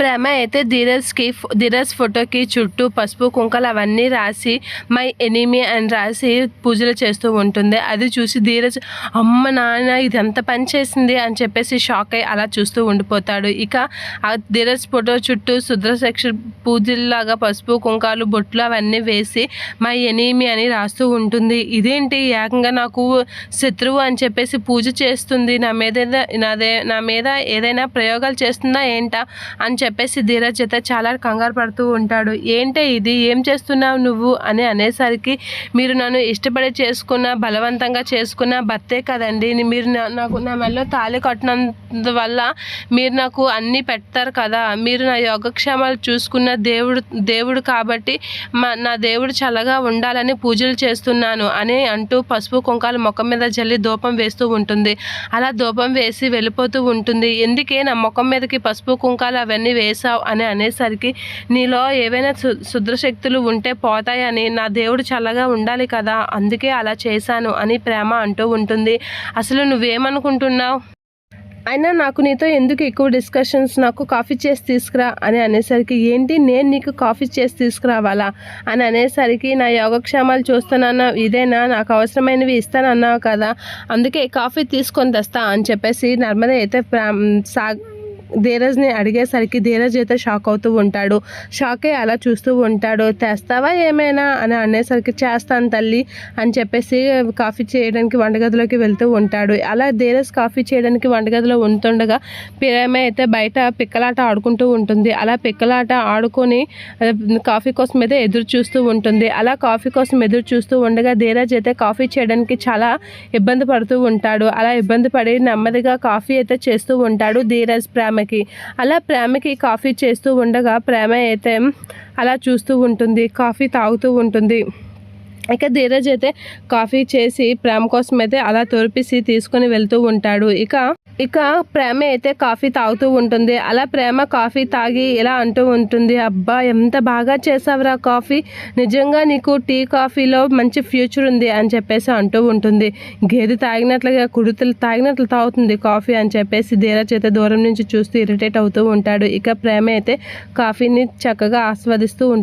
ప్రేమ అయితే ధీరజ్ ఫోటోకి చుట్టూ పసుపు కుంకాలు అవన్నీ రాసి మై ఎనిమీ అని రాసి పూజలు చేస్తూ ఉంటుంది. అది చూసి ధీరజ్ అమ్మ నాన్న ఇది ఎంత పని చేసింది అని చెప్పేసి షాక్ అయ్యి అలా చూస్తూ ఉండిపోతాడు. ఇక ఆ ధీరజ్ ఫోటో చుట్టూ శుద్రశిక్ష పూజల్లాగా పసుపు కుంకాలు బొట్లు అవన్నీ వేసి మై ఎనిమీ అని రాస్తూ ఉంటుంది. ఇదేంటి ఏకంగా నాకు శత్రువు అని చెప్పేసి పూజ చేస్తుంది, నా మీద ఏదైనా ప్రయోగాలు చేస్తుందా ఏంటా అని చెప్పేసి ధీరజ్ అయితే చాలా కంగారు పడుతూ ఉంటాడు. ఏంటే ఇది, ఏం చేస్తున్నావు నువ్వు అని అనేసరికి మీరు నన్ను ఇష్టపడి చేసుకున్న బలవంతంగా చేసుకున్న భర్తే కదండి, మీరు నా మెడలో తాళి కట్టినందువల్ల మీరు నాకు అన్నీ పెడతారు కదా, మీరు నా యోగక్షేమాలు చూసుకున్న దేవుడు కాబట్టి నా దేవుడు చల్లగా ఉండాలని పూజలు చేస్తున్నాను అని అంటూ పసుపు కుంకాలు ముఖం మీద జల్లి ధూపం వేస్తూ ఉంటుంది. అలా ధూపం వేసి వెళ్ళిపోతూ ఉంటుంది. ఎందుకే నా ముఖం మీదకి పసుపు కుంకాలు అవన్నీ వేసావు అని అనేసరికి నీలో ఏవైనా శుద్రశక్తులు ఉంటే పోతాయని, నా దేవుడు చల్లగా ఉండాలి కదా అందుకే అలా చేశాను అని ప్రేమ అంటూ ఉంటుంది. అసలు నువ్వేమనుకుంటున్నావు, అయినా నాకు నీతో ఎందుకు ఎక్కువ డిస్కషన్స్, నాకు కాఫీ చేసి తీసుకురా అని అనేసరికి ఏంటి నేను నీకు కాఫీ చేసి తీసుకురావాలా అని అనేసరికి నా యోగక్షేమాలు చూస్తానన్నా ఇదేనా, నాకు అవసరమైనవి ఇస్తానన్నావు కదా అందుకే కాఫీ తీసుకొని తెస్తా అని చెప్పేసి నర్మద అయితే ధీరజ్ని అడిగేసరికి ధీరజ్ అయితే షాక్ అవుతూ ఉంటాడు. షాక్ అయ్యి అలా చూస్తూ ఉంటాడు. తెస్తావా ఏమైనా అని అనేసరికి చేస్తాను తల్లి అని చెప్పేసి కాఫీ చేయడానికి వంటగదిలోకి వెళ్తూ ఉంటాడు. అలా ధీరజ్ కాఫీ చేయడానికి వంటగదిలో ఉంటుండగా ప్రేమ అయితే బయట పిక్కలాట ఆడుకుంటూ ఉంటుంది. అలా పిక్కలాట ఆడుకొని కాఫీ కోసం అయితే ఎదురు చూస్తూ ఉంటుంది. అలా కాఫీ కోసం ఎదురు చూస్తూ ఉండగా ధీరజ్ అయితే కాఫీ చేయడానికి చాలా ఇబ్బంది పడుతూ ఉంటాడు. అలా ఇబ్బంది పడి నెమ్మదిగా కాఫీ అయితే చేస్తూ ఉంటాడు ధీరజ్ ప్రేమకి. అలా ప్రేమకి కాఫీ చేస్తూ ఉండగా ప్రేమ అయితే అలా చూస్తూ ఉంటుంది, కాఫీ తాగుతూ ఉంటుంది. ఇక ధీరజ్ అయితే కాఫీ చేసి ప్రేమ కోసం అయితే అలా తొరిపిసి తీసుకొని వెళ్తూ ఉంటాడు. ఇక ప్రేమ అయితే కాఫీ తాగుతూ ఉంటుంది. అలా ప్రేమ కాఫీ తాగి ఇలా అంటూ ఉంటుంది, అబ్బా ఎంత బాగా చేసావురా కాఫీ, నిజంగా నీకు టీ కాఫీలో మంచి ఫ్యూచర్ ఉంది అని చెప్పేసి అంటూ ఉంటుంది. గేదె తాగినట్లుగా కుడుతలు తాగినట్లు తాగుతుంది కాఫీ అని చెప్పేసి ధీరజ్ అయితే దూరం నుంచి చూస్తూ ఇరిటేట్ అవుతూ ఉంటాడు. ఇక ప్రేమ అయితే కాఫీని చక్కగా ఆస్వాదిస్తూ ఉంటుంది.